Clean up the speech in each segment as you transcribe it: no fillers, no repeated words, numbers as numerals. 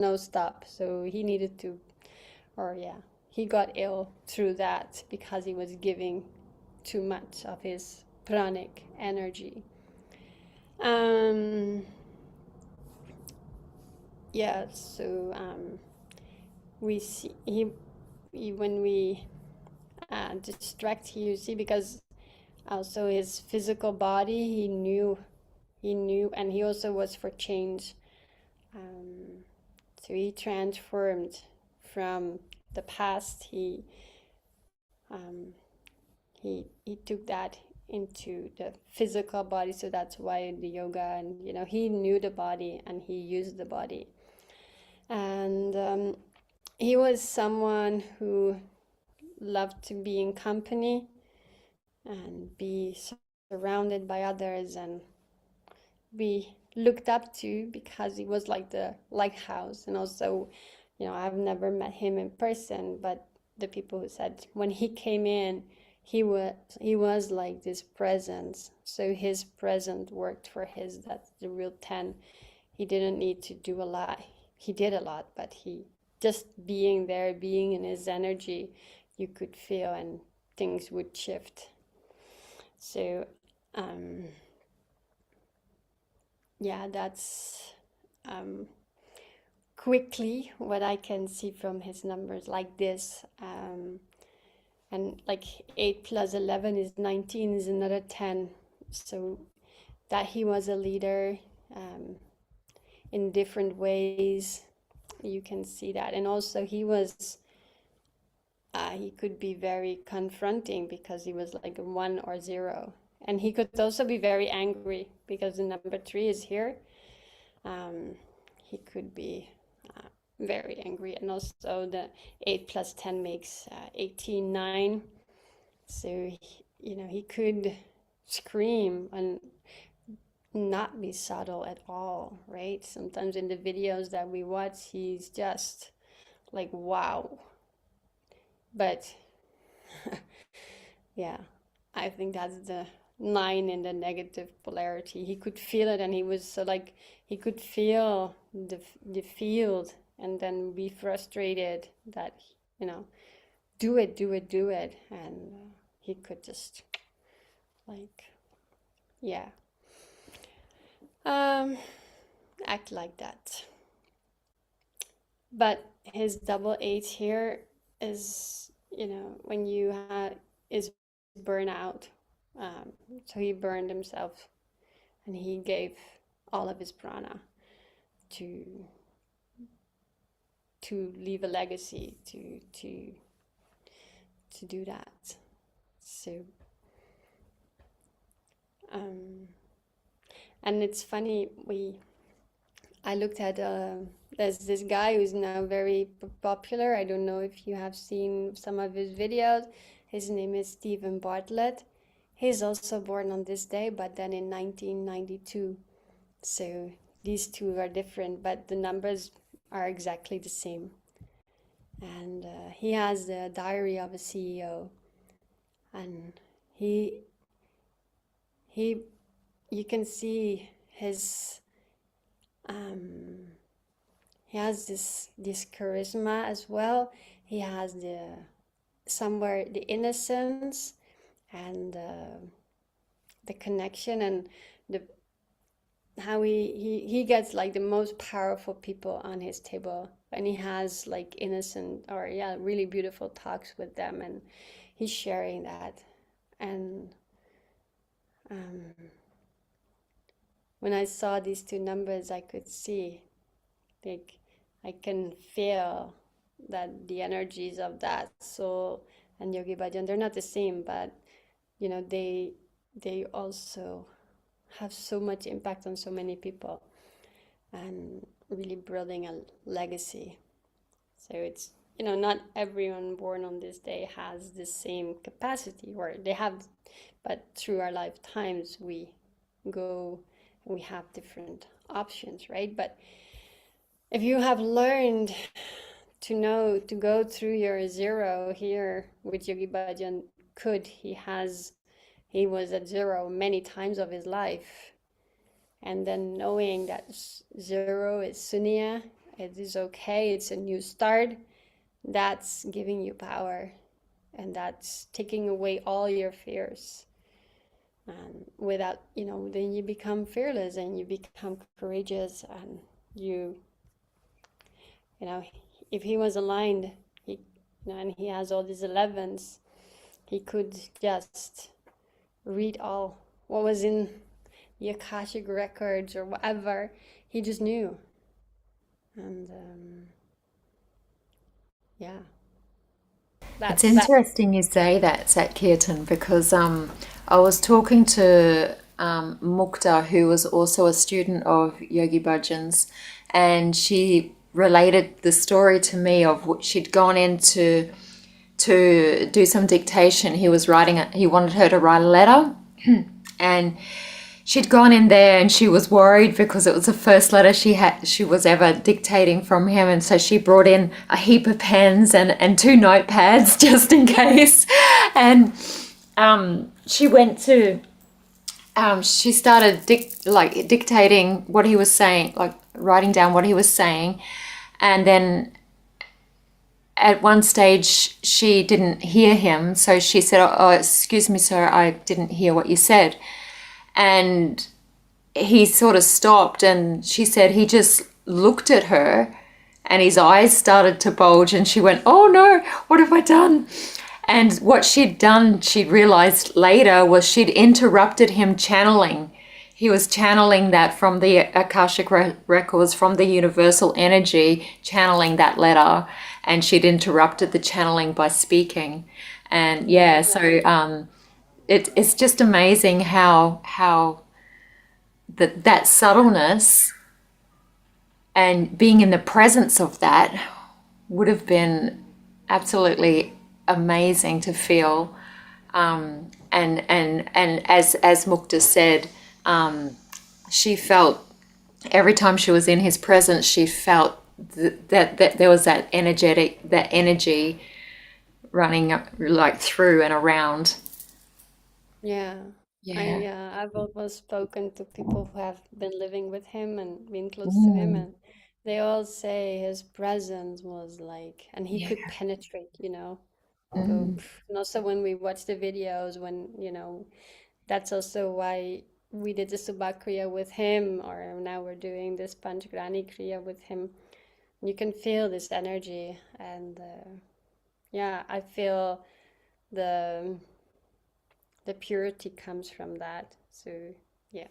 no stop. So he needed to, or yeah, he got ill through that because he was giving too much of his pranic energy. Yeah, so we see he when we distract, you see, because also his physical body, he knew, and he also was for change. So he transformed from the past. Um, he took that into the physical body. So that's why the yoga, and he knew the body and he used the body. And he was someone who loved to be in company and be surrounded by others and be looked up to, because he was like the lighthouse. And also, I've never met him in person, but the people who said when he came in, he was like this presence. So his presence worked for his, that's the real 10. He didn't need to do a lot. He did a lot, but he just being there, being in his energy, you could feel, and things would shift. So yeah, that's quickly what I can see from his numbers like this. And like 8 plus 11 is 19, is another 10. So that he was a leader in different ways, you can see that. And also he could be very confronting because he was like a 1 or 0. And he could also be very angry because the number 3 is here. He could be very angry. And also the 8 plus 10 makes 18, 9. So, he could scream and not be subtle at all, right? Sometimes in the videos that we watch, he's just like, wow. But yeah, I think that's the 9 in the negative polarity. He could feel it, and he was so like, he could feel the field and then be frustrated that, do it, do it, do it. And he could just like, yeah, act like that. But his double 8 here is, when you is burnout. So he burned himself, and he gave all of his prana to leave a legacy, to do that. So and it's funny, I looked at there's this guy who's now very popular. I don't know if you have seen some of his videos. His name is Stephen Bartlett. He's also born on this day, but then in 1992. So these two are different, but the numbers are exactly the same. And he has the diary of a CEO, and you can see his he has this charisma as well. He has somewhere the innocence and the connection, and how he gets like the most powerful people on his table, and he has like innocent, or yeah, really beautiful talks with them, and he's sharing that. And when I saw these two numbers, I could see, like, I can feel that the energies of that soul and Yogi Bhajan, they're not the same, but they also have so much impact on so many people and really building a legacy. So it's, not everyone born on this day has the same capacity, or they have, but through our lifetimes we go and we have different options, right? But if you have learned to go through your 0 here with Yogi Bhajan, he was at 0 many times of his life. And then knowing that 0 is Sunya, it is okay, it's a new start, that's giving you power, and that's taking away all your fears. And without, then you become fearless and you become courageous, and you know, if he was aligned, and he has all these 11s, he could just read all what was in the Akashic records or whatever. He just knew. And yeah. It's interesting you say that, Satkirtan, because I was talking to Mukta, who was also a student of Yogi Bhajan's, and she related the story to me of what she'd gone into to do some dictation. He was he wanted her to write a letter, and she'd gone in there and she was worried because it was the first letter she was ever dictating from him, and so she brought in a heap of pens and two notepads just in case. And she went to she started dictating what he was saying, like writing down what he was saying. And then at one stage she didn't hear him, so she said, "Oh, excuse me, sir, I didn't hear what you said." And he sort of stopped, and she said he just looked at her and his eyes started to bulge, and she went, "Oh no, what have I done?" And what she'd done, she realized later, was she'd interrupted him channeling. He was channeling that from the Akashic records, from the universal energy, channeling that letter, and she'd interrupted the channeling by speaking. And yeah, so it's just amazing how that subtleness and being in the presence of that would have been absolutely amazing to feel. And as Mukta said, she felt every time she was in his presence, she felt that there was that energy running like through and around. Yeah. Yeah. I've almost spoken to people who have been living with him and been close to him, and they all say his presence was like, and he Yeah. could penetrate, go. Mm. And also when we watch the videos, that's also why we did the Subha Kriya with him, or now we're doing this Panchgrani Kriya with him. You can feel this energy, and yeah, I feel the the purity comes from that. So yeah.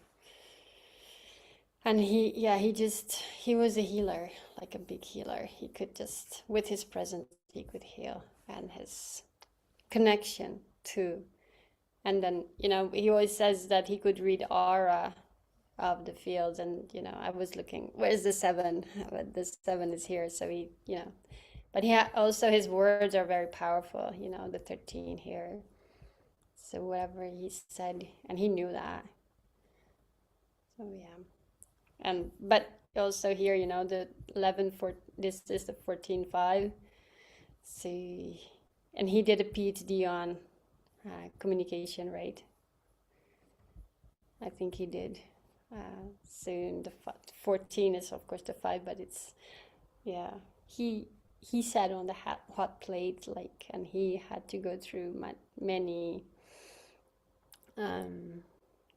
And he was a healer, like a big healer. He could just, with his presence, he could heal, and his connection too. And then, he always says that he could read aura of the fields. And, I was looking, where's the seven? But the seven is here. So but also his words are very powerful, the 13 here. So whatever he said, and he knew that. So yeah. But also here, the 11 for this is the 14-5. So, and he did a PhD on communication, right? I think he did. Soon the 14 is of course the 5, but it's yeah. He sat on the hot plate, like, and he had to go through many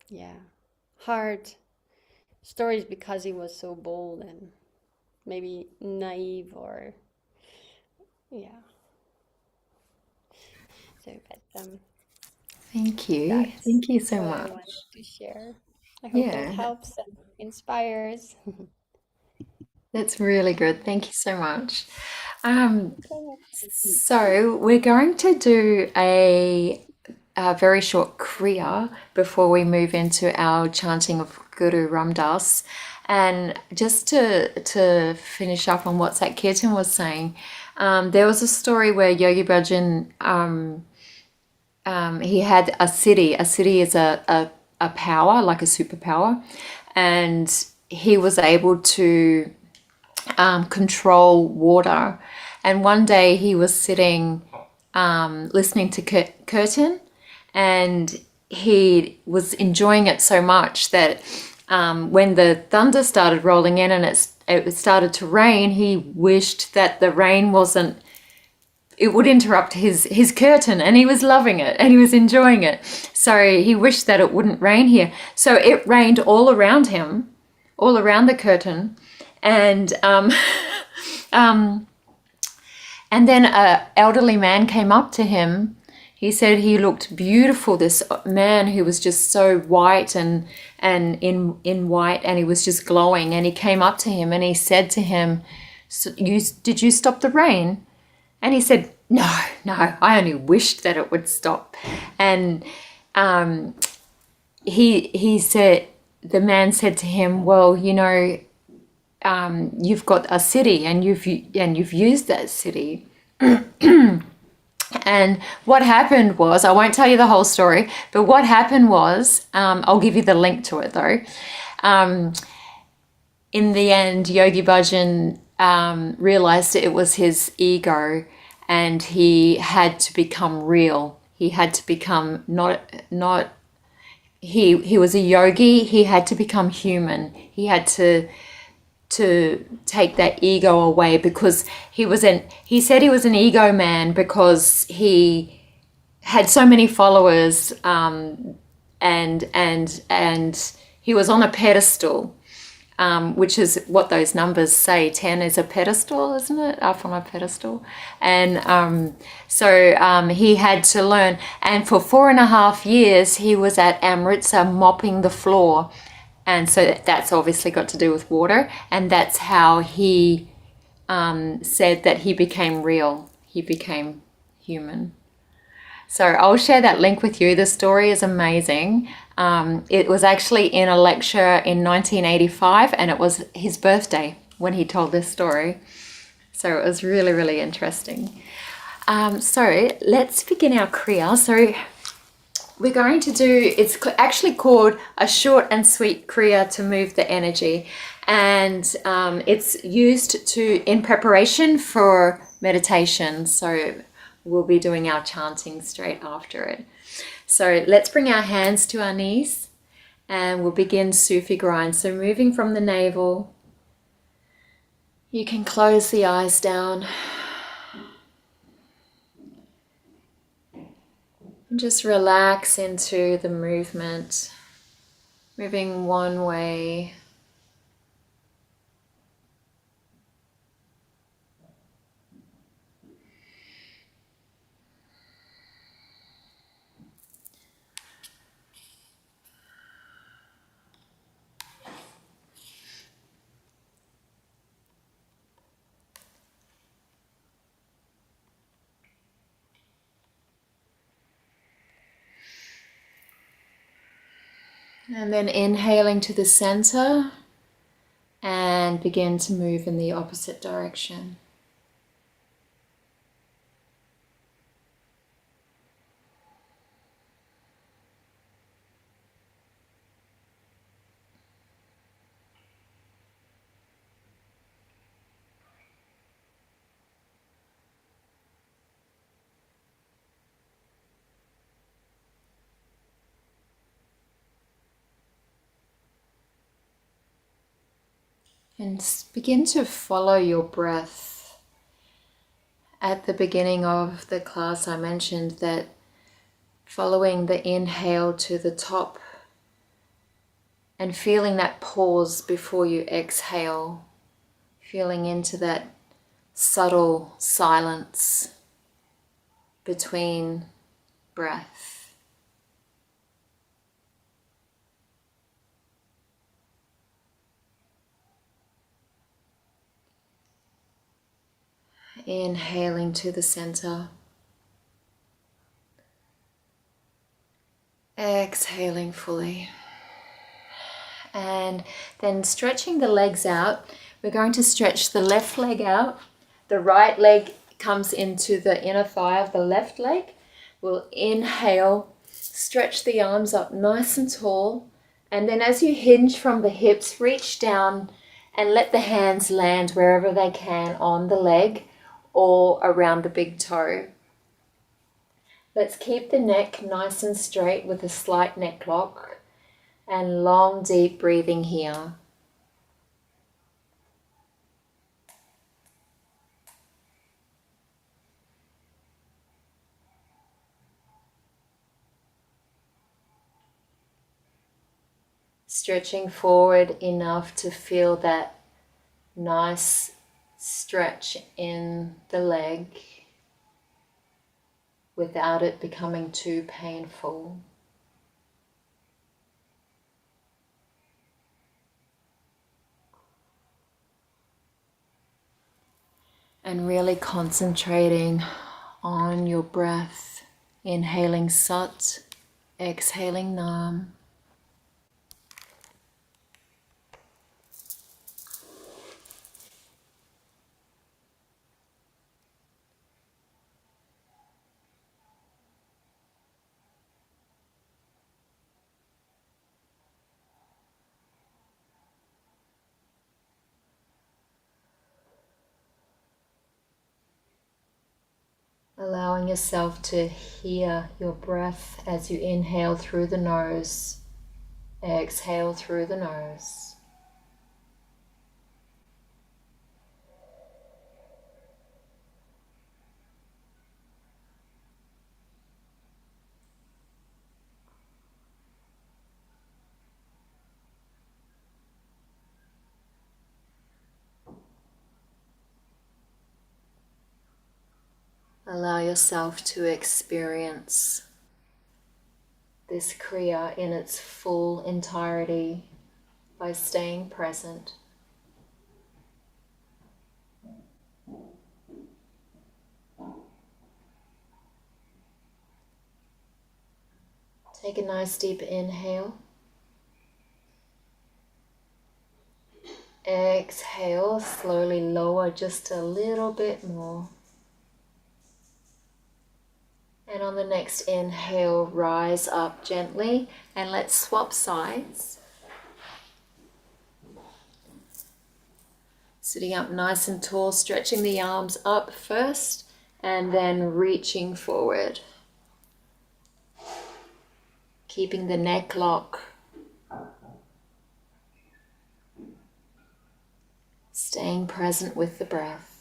yeah, hard stories because he was so bold and maybe naive, or yeah. So, but Thank you. that's Thank you so what I much. wanted to share. I hope it Yeah, helps and inspires. that's really good. Thank you so much. So we're going to do a very short kriya before we move into our chanting of Guru Ramdas. And just to finish up on what Satkirtan was saying, there was a story where Yogi Bhajan he had a city. A city is a power, like a superpower, and he was able to control water. And one day he was sitting listening to Curtin, and he was enjoying it so much that when the thunder started rolling in and it started to rain, he wished that the rain wasn't, it would interrupt his curtain, and he was loving it and he was enjoying it. So he wished that it wouldn't rain here. So it rained all around him, all around the curtain. And and then an elderly man came up to him. He said he looked beautiful, this man who was just so white and in white, and he was just glowing. And he came up to him and he said to him, did you stop the rain? And he said, no, I only wished that it would stop. And he said, the man said to him, well, you know, you've got a city and you've used that city. And what happened was, I won't tell you the whole story, but what happened was, I'll give you the link to it though. In the end, Yogi Bhajan realized it was his ego, and he had to become real. He had to become he was a yogi. He had to become human. He had to take that ego away, because he said he was an ego man because he had so many followers, and he was on a pedestal, which is what those numbers say. 10 is a pedestal, isn't it? Up on a pedestal. And so he had to learn, and for 4.5 years he was at Amritsar mopping the floor. And so that's obviously got to do with water. And that's how he said that he became real. He became human. So I'll share that link with you. The story is amazing. It was actually in a lecture in 1985, and it was his birthday when he told this story. So it was really, really interesting. So let's begin our Kriya. So we're going to do, it's actually called a short and sweet Kriya to move the energy. And it's used in preparation for meditation. So we'll be doing our chanting straight after it. So let's bring our hands to our knees and we'll begin Sufi grind. So moving from the navel, you can close the eyes down. And just relax into the movement, moving one way. And then inhaling to the center and begin to move in the opposite direction. And begin to follow your breath. At the beginning of the class, I mentioned that following the inhale to the top and feeling that pause before you exhale, feeling into that subtle silence between breath. Inhaling to the center, exhaling fully, and then stretching the legs out. We're going to stretch the left leg out. The right leg comes into the inner thigh of the left leg. We'll inhale, stretch the arms up nice and tall, and then as you hinge from the hips, reach down and let the hands land wherever they can on the leg or around the big toe. Let's keep the neck nice and straight with a slight neck lock. And long, deep breathing here. Stretching forward enough to feel that nice stretch in the leg without it becoming too painful. And really concentrating on your breath, inhaling Sat, exhaling Nam. Allowing yourself to hear your breath as you inhale through the nose, exhale through the nose. Allow yourself to experience this Kriya in its full entirety by staying present. Take a nice deep inhale. Exhale, slowly lower just a little bit more. And on the next inhale, rise up gently, and let's swap sides. Sitting up nice and tall, stretching the arms up first, and then reaching forward. Keeping the neck lock. Staying present with the breath.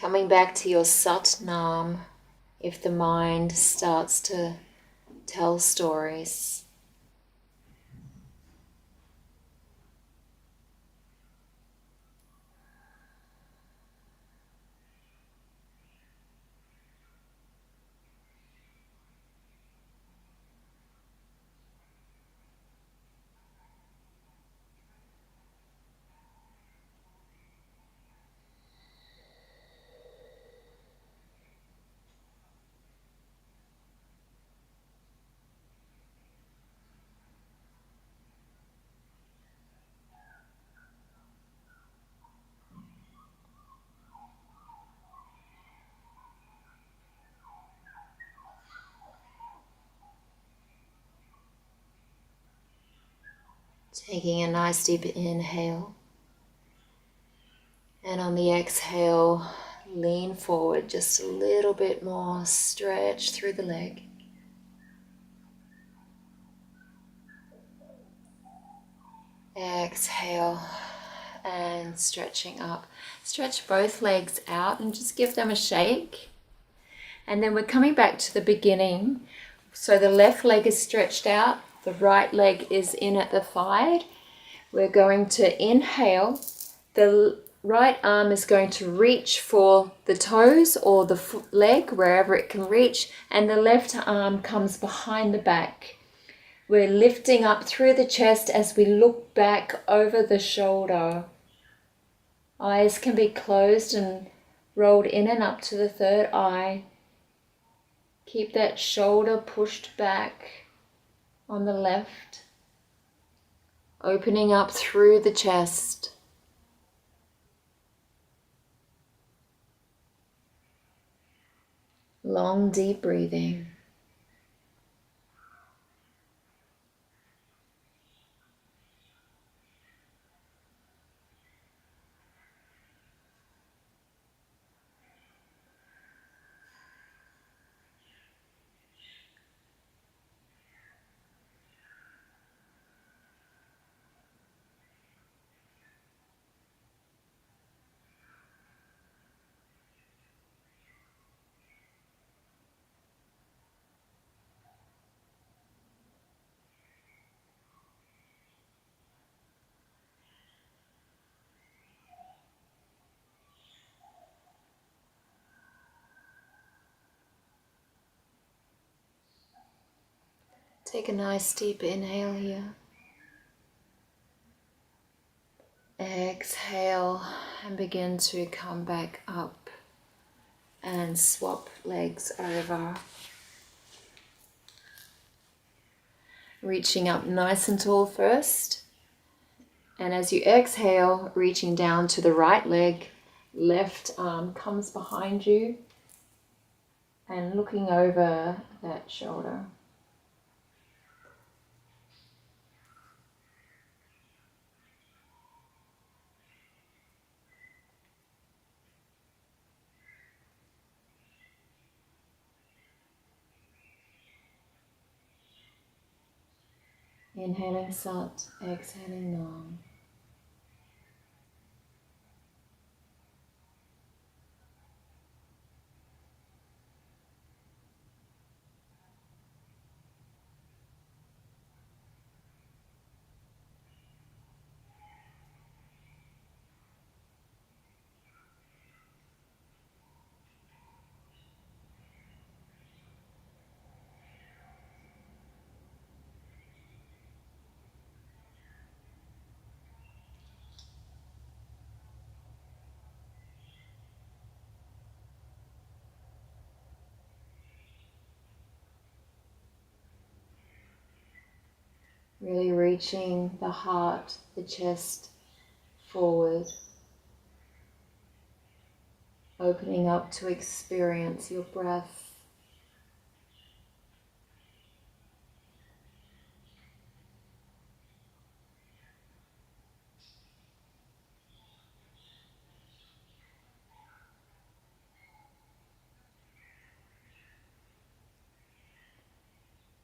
Coming back to your Sat Nam, if the mind starts to tell stories. Taking a nice deep inhale. And on the exhale, lean forward just a little bit more, stretch through the leg. Exhale and stretching up. Stretch both legs out and just give them a shake. And then we're coming back to the beginning. So the left leg is stretched out, the right leg is in at the thigh. We're going to inhale. The right arm is going to reach for the toes or the leg, wherever it can reach, and the left arm comes behind the back. We're lifting up through the chest as we look back over the shoulder. Eyes can be closed and rolled in and up to the third eye. Keep that shoulder pushed back on the left. Opening up through the chest. Long, deep breathing. Take a nice deep inhale here. Exhale and begin to come back up and swap legs over. Reaching up nice and tall first. And as you exhale, reaching down to the right leg, left arm comes behind you and looking over that shoulder. Inhaling Sat, exhaling Nam. Really reaching the heart, the chest forward. Opening up to experience your breath.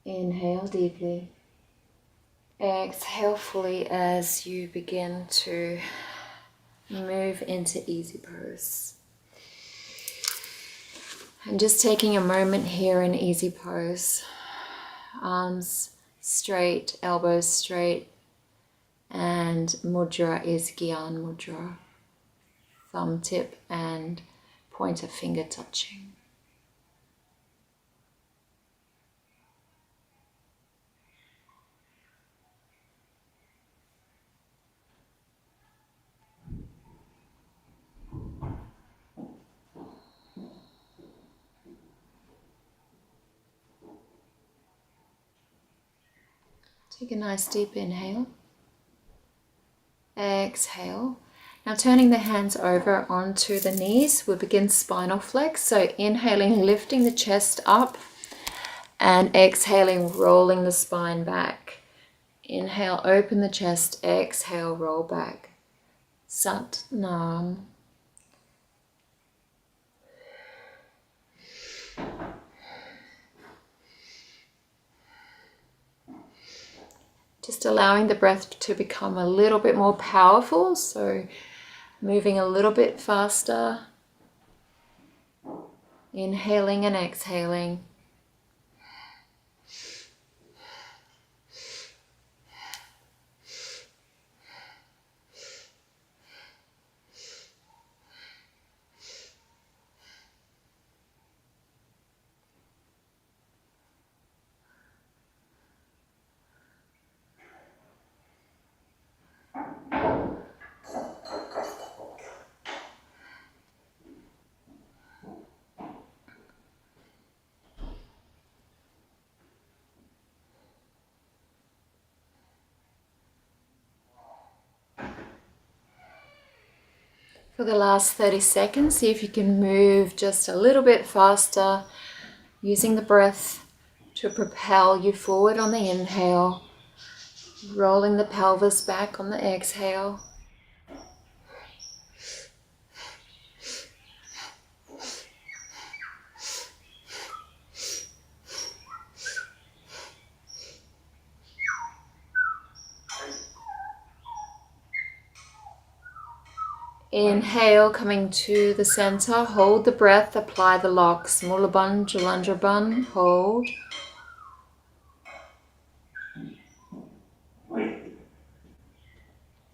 Inhale deeply. Exhale fully as you begin to move into easy pose. And just taking a moment here in easy pose. Arms straight, elbows straight, and mudra is Gyan Mudra. Thumb tip and pointer finger touching. Take a nice deep inhale. Exhale. Now turning the hands over onto the knees, we'll begin spinal flex. So inhaling, lifting the chest up, and exhaling, rolling the spine back. Inhale, open the chest. Exhale, roll back. Sat Nam. Just allowing the breath to become a little bit more powerful, so moving a little bit faster. Inhaling and exhaling. For the last 30 seconds, see if you can move just a little bit faster, using the breath to propel you forward on the inhale, rolling the pelvis back on the exhale. Inhale, coming to the center, hold the breath, apply the locks. Mulaban, Jalandraban, hold.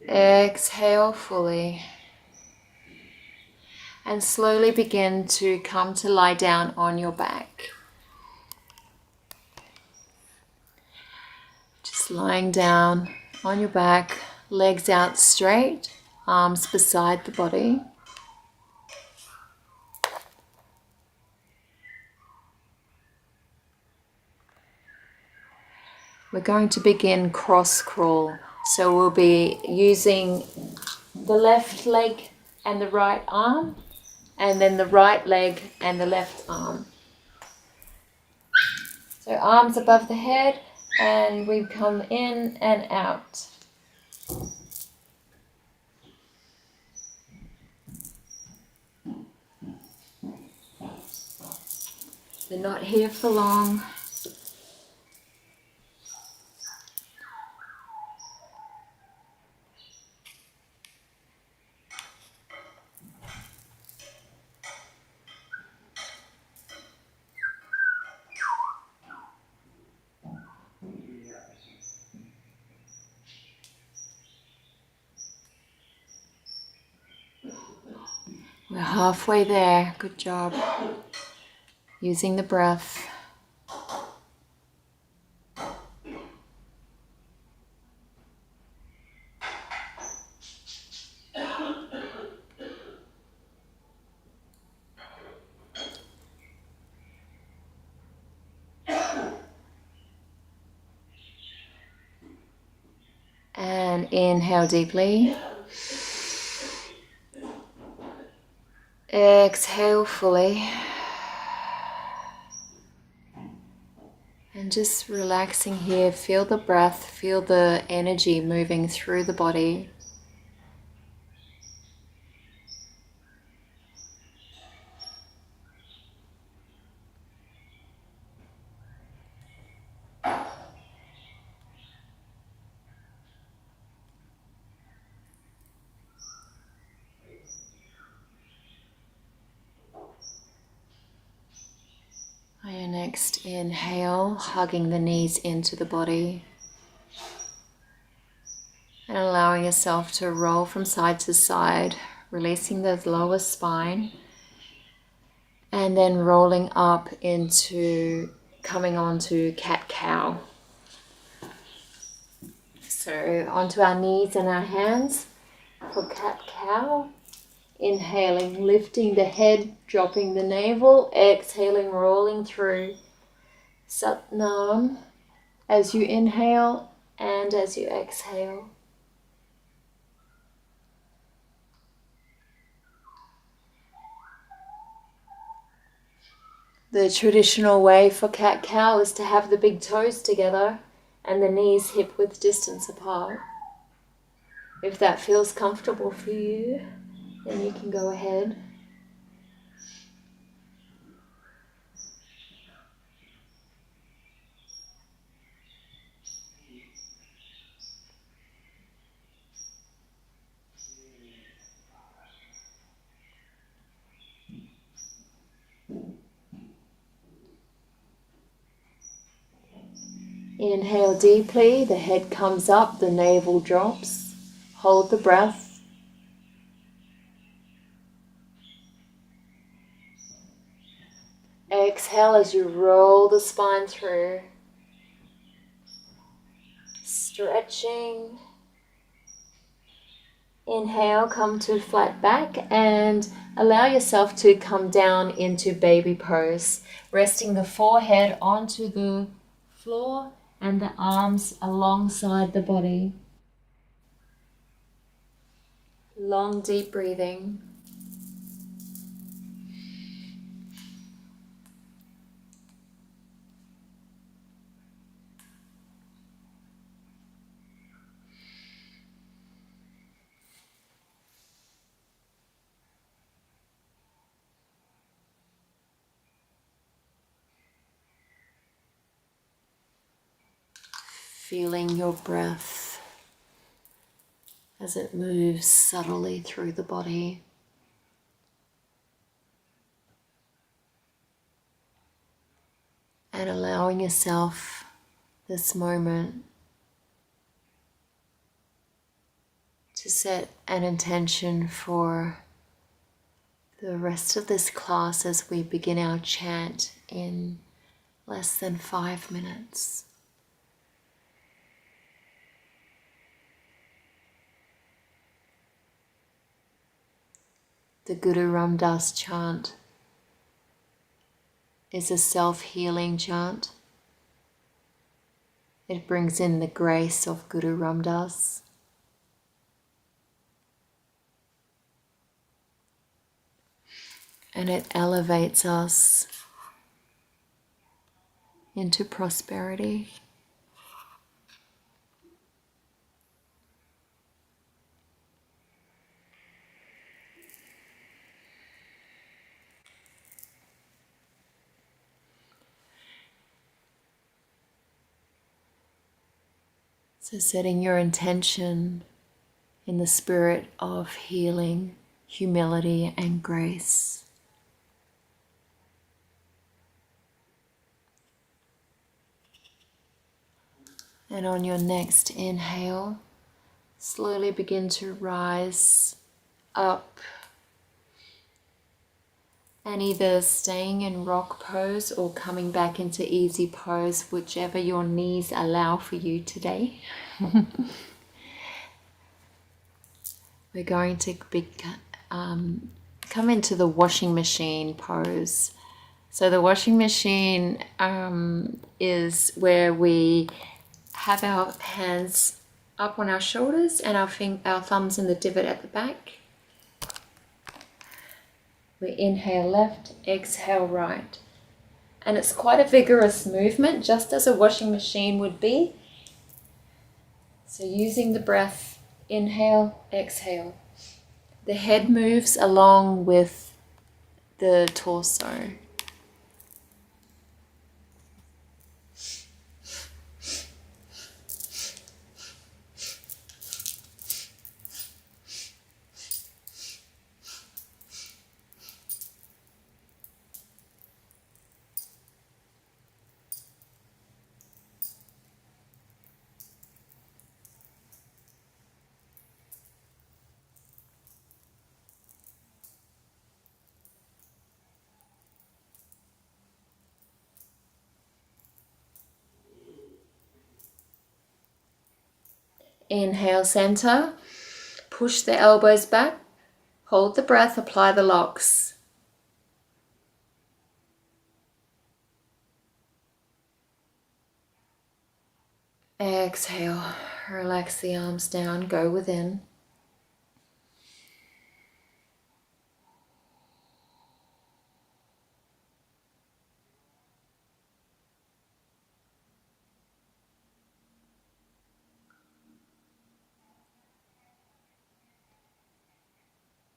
Exhale fully. And slowly begin to come to lie down on your back. Just lying down on your back, legs out straight, arms beside the body. We're going to begin cross crawl. So we'll be using the left leg and the right arm, and then the right leg and the left arm. So arms above the head, and we come in and out. We're not here for long. We're halfway there. Good job. Using the breath. And inhale deeply. Exhale fully. And just relaxing here, feel the breath, feel the energy moving through the body. On your next inhale, hugging the knees into the body and allowing yourself to roll from side to side, releasing the lower spine and then rolling up into coming onto cat-cow. So onto our knees and our hands for cat-cow. Inhaling, lifting the head, dropping the navel. Exhaling, rolling through Satnam as you inhale and as you exhale. The traditional way for cat-cow is to have the big toes together and the knees hip-width distance apart. If that feels comfortable for you, then you can go ahead. Inhale deeply, the head comes up, the navel drops. Hold the breath. Exhale as you roll the spine through. Stretching. Inhale, come to flat back and allow yourself to come down into baby pose, resting the forehead onto the floor and the arms alongside the body. Long, deep breathing. feeling your breath as it moves subtly through the body. And allowing yourself this moment to set an intention for the rest of this class as we begin our chant in less than 5 minutes. The Guru Ram Das chant is a self-healing chant. It brings in the grace of Guru Ram Das. And it elevates us into prosperity. So setting your intention in the spirit of healing, humility, and grace. And on your next inhale, slowly begin to rise up and either staying in rock pose or coming back into easy pose, whichever your knees allow for you today. We're going to come into the washing machine pose. So the washing machine is where we have our hands up on our shoulders and our thumbs in the divot at the back. We inhale left, exhale right. And it's quite a vigorous movement, just as a washing machine would be. So using the breath, inhale, exhale. The head moves along with the torso. Inhale, center. Push the elbows back. Hold the breath, apply the locks. Exhale, relax the arms down, go within.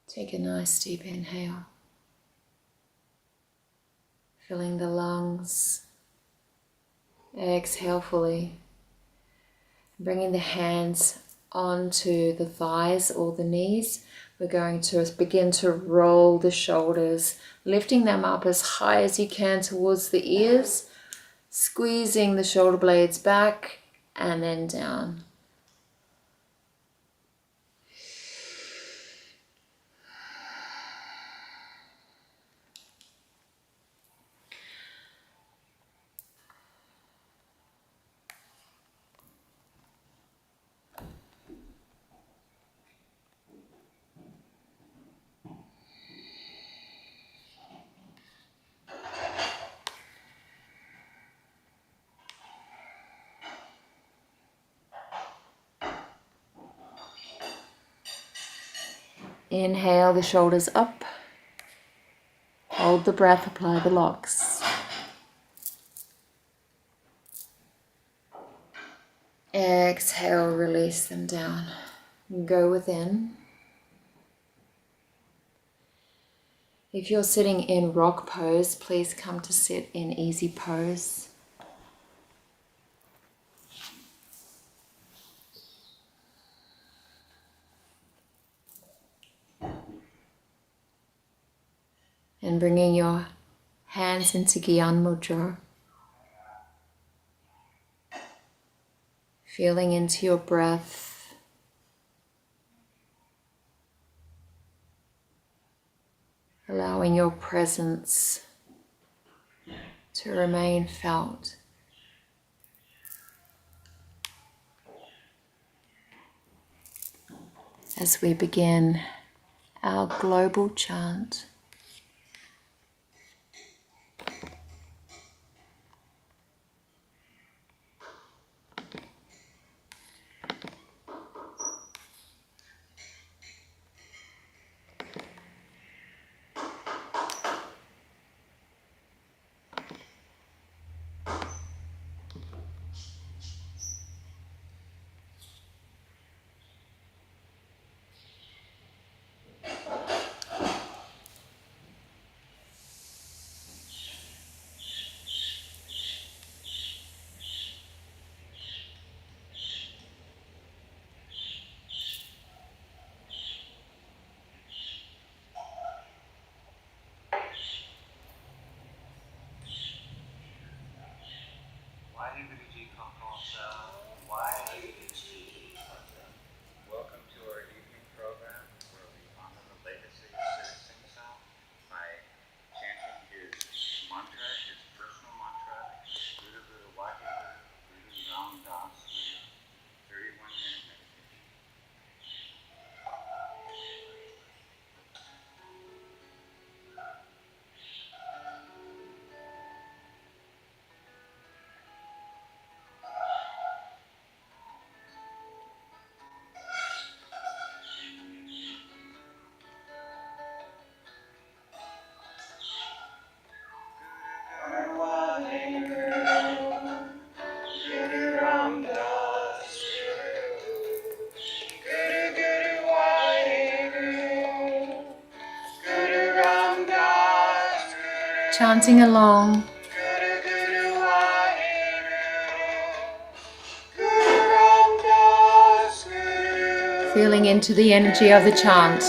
Take a nice deep inhale, filling the lungs. Exhale fully, bringing the hands onto the thighs or the knees. We're going to begin to roll the shoulders, lifting them up as high as you can towards the ears, squeezing the shoulder blades back and then down. Inhale the shoulders up. Hold the breath, apply the locks. Exhale, release them down. Go within. If you're sitting in rock pose, please come to sit in easy pose. and bringing your hands into Gyan Mudra. Feeling into your breath. Allowing your presence to remain felt. As we begin our global chant. Welcome to our evening program where we honor the legacy of Sir Singsa by chanting his mantra, his personal mantra, Guru Guru Wahe Guru, Guru Ram Das, 31-minute meditation. Chanting along. Feeling into the energy of the chant.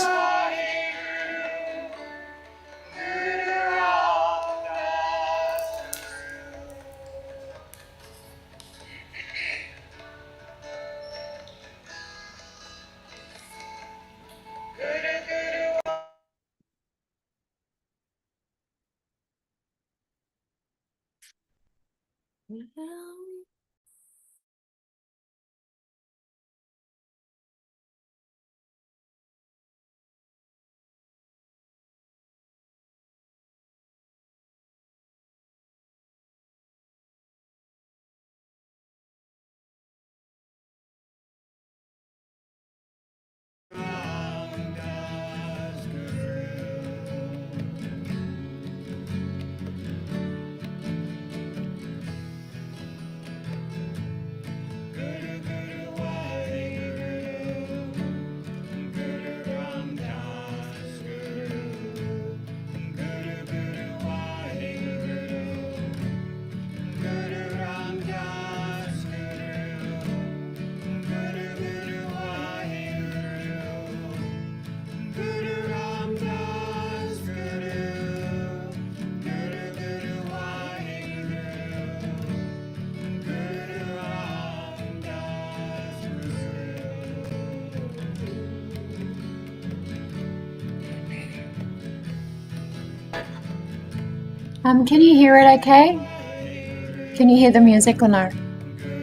Can you hear it okay? Can you hear the music or no?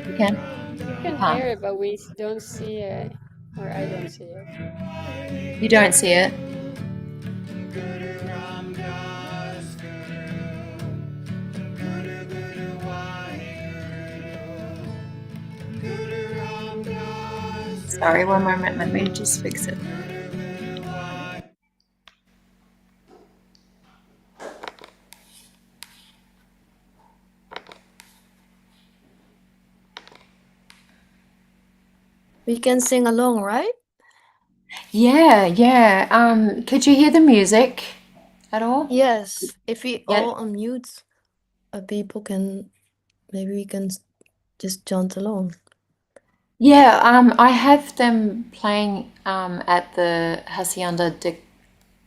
You can? You can hear it, but we don't see it, or I don't see it. You don't see it? Sorry, one moment, let me just fix it. We can sing along, right? Yeah. Could you hear the music at all? Yes. If we Yeah. all unmute, people can, maybe we can just chant along. Yeah, I have them playing at the Hacienda de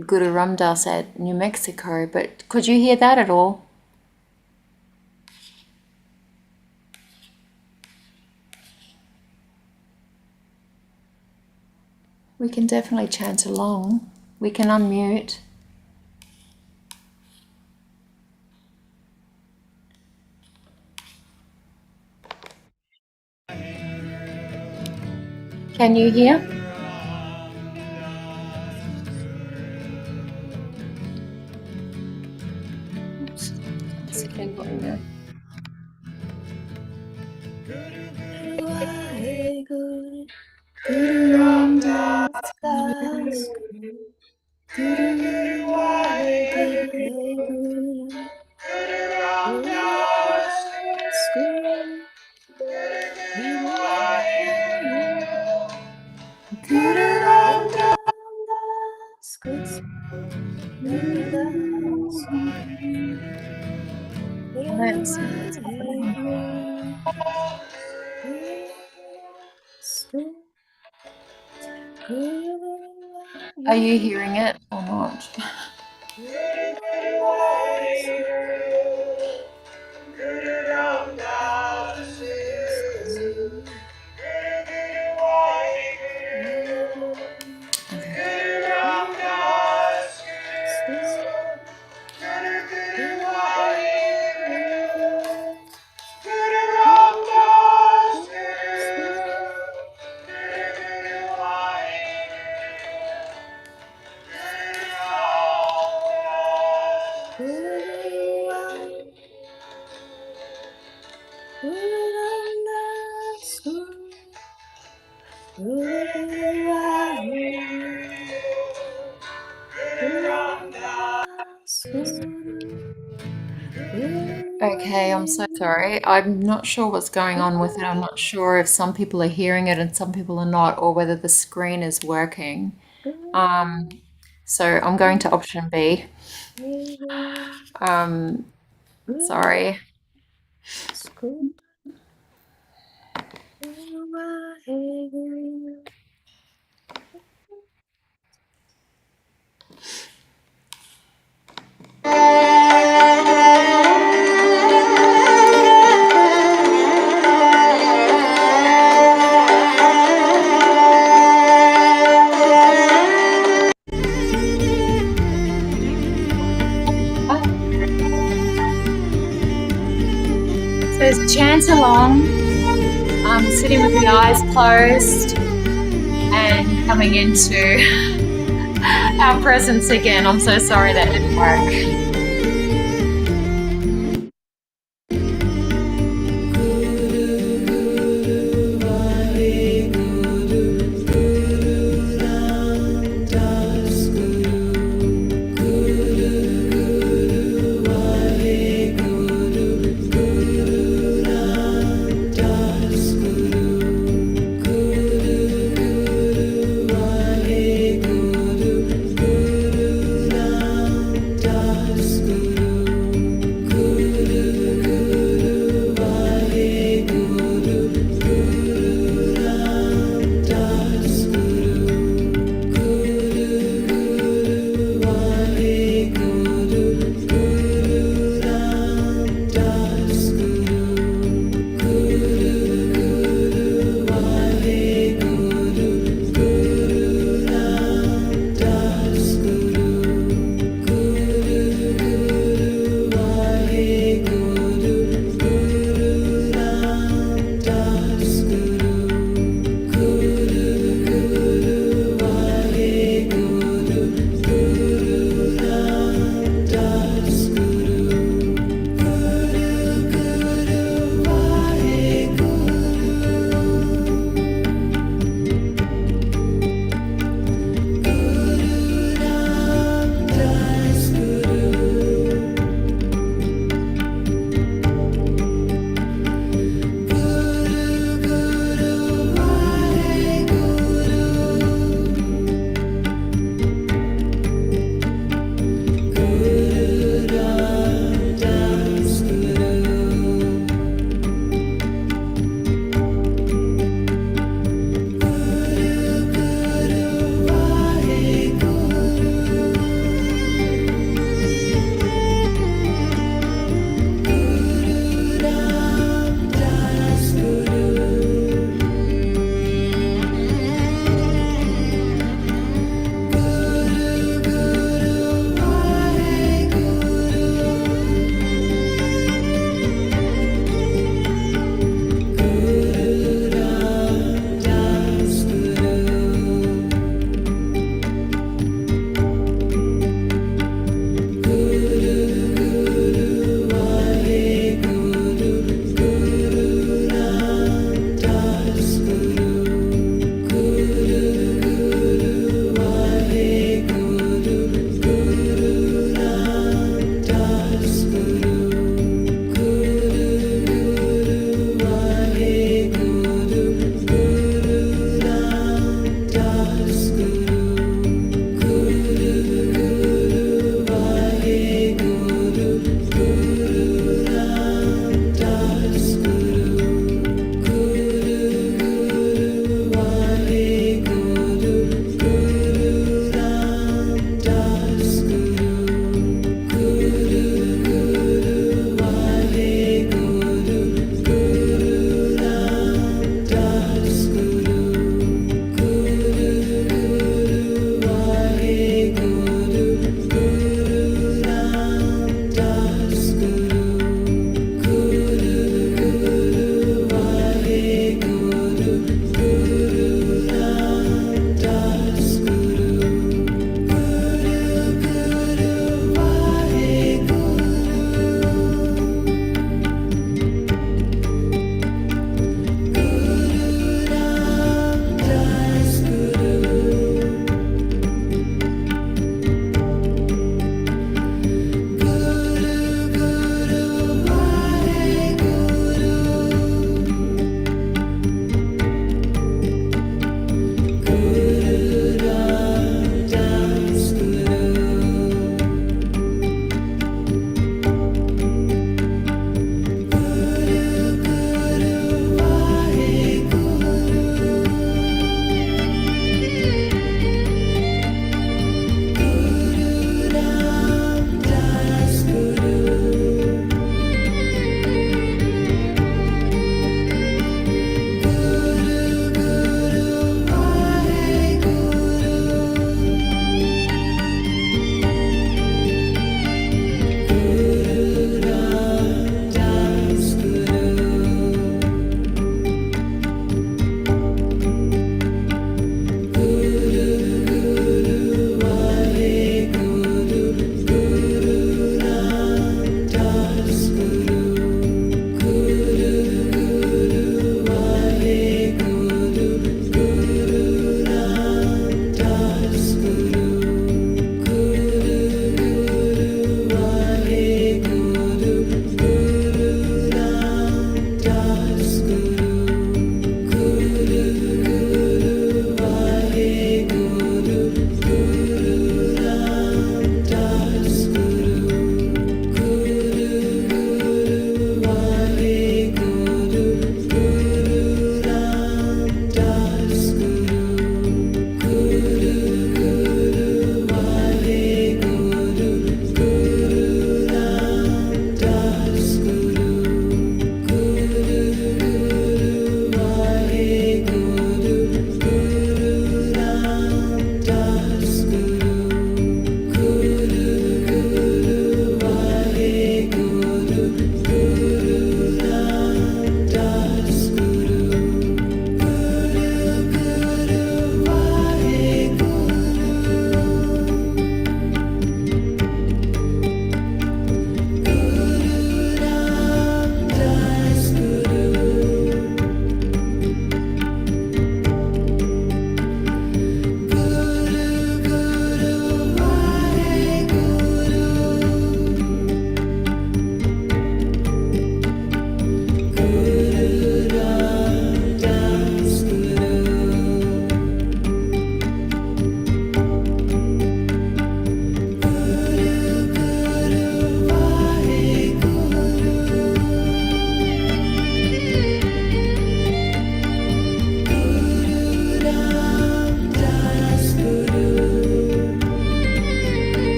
Guru Ramdas at New Mexico, but could you hear that at all? We can definitely chant along. We can unmute. Can you hear? Oops. We can hear you. Guru Wahe Guru, Guru Ramdas Guru, Guru Guru Wahe Guru, Guru Ramdas Guru, Guru Ramdas Guru, Guru Ramdas Guru, Guru Let's see what's Wahe happening. Guru, Guru Ramdas Guru, Guru Are you Wahe hearing it or not? Guru Ramdas Guru. Okay, I'm so sorry. I'm not sure what's going on with it. I'm not sure if some people are hearing it and some people are not, or whether the screen is working. So I'm going to option B. Sorry. So chant along, sitting with the eyes closed and coming into our presence again. I'm so sorry that didn't work.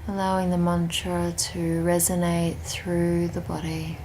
allowing the mantra to resonate through the body.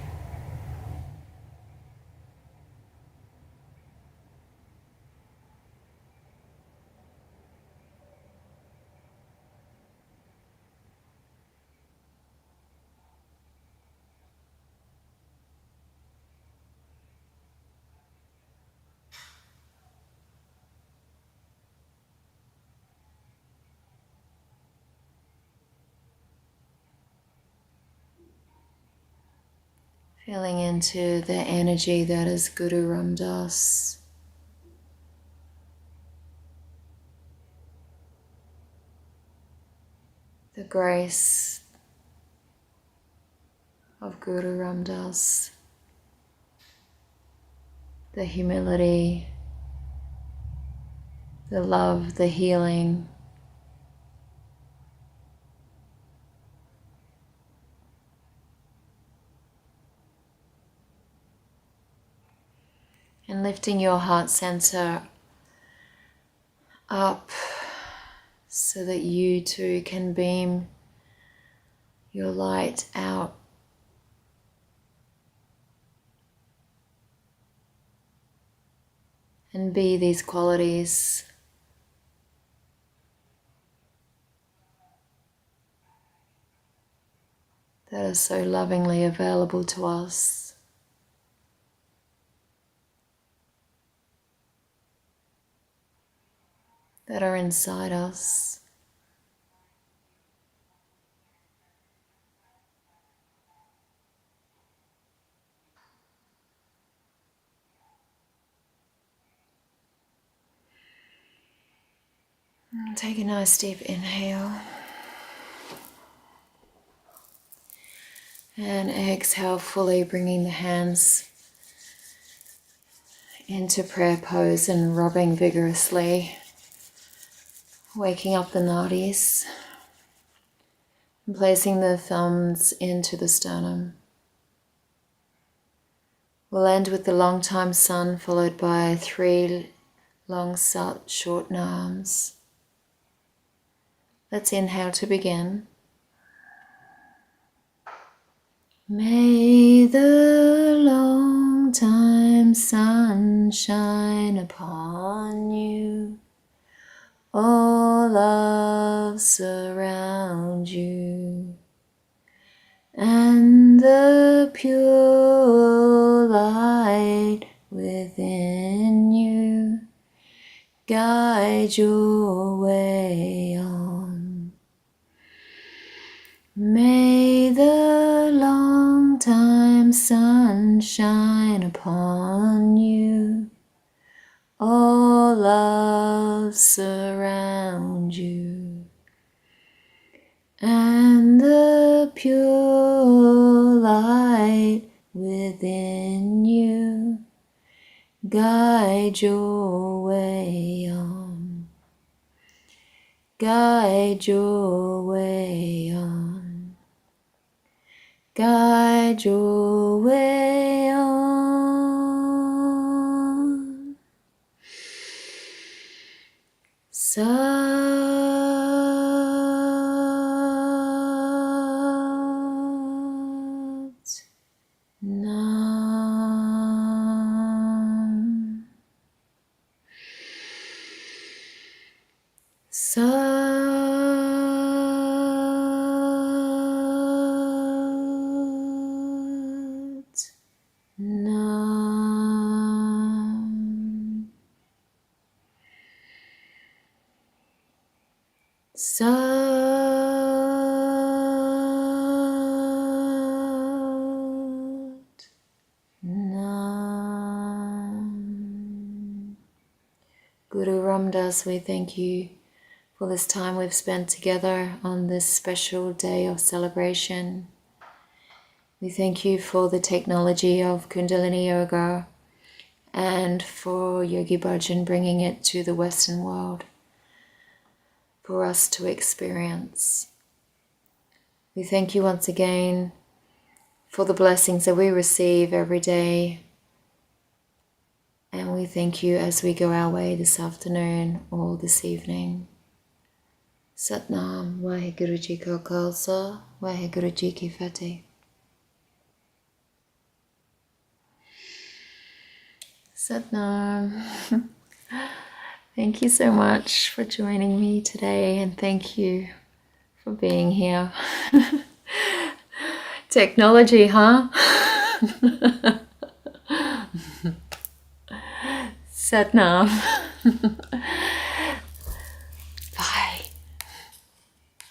Feeling into the energy that is Guru Ram Dass. The grace of Guru Ram Dass. The humility, the love, the healing. And lifting your heart center up so that you too can beam your light out. And be these qualities that are so lovingly available to us. That are inside us. And take a nice deep inhale. And exhale fully, bringing the hands into prayer pose and rubbing vigorously. Waking up the nadis. And placing the thumbs into the sternum. We'll end with the long time sun followed by 3 long short nams. Let's inhale to begin. May the long time sun shine upon you. All love surround you. And the pure light within you guide your way on. May the long time sun shine upon you. All love surround you. And the pure light within you guide your way on. Guide your way on. Guide your way on. Sat Nam. Sat Nam. Sat Nam. Guru Ram Dass, we thank you for this time we've spent together on this special day of celebration. We thank you for the technology of Kundalini Yoga and for Yogi Bhajan bringing it to the Western world for us to experience. We thank you once again for the blessings that we receive every day. And we thank you as we go our way this afternoon or this evening. Satnam, Wahe Guru Ji Ka Khalsa, Wahe Guru Ji Ki Fateh. Satnam. Thank you so much for joining me today, and thank you for being here. Technology, huh? Satnam.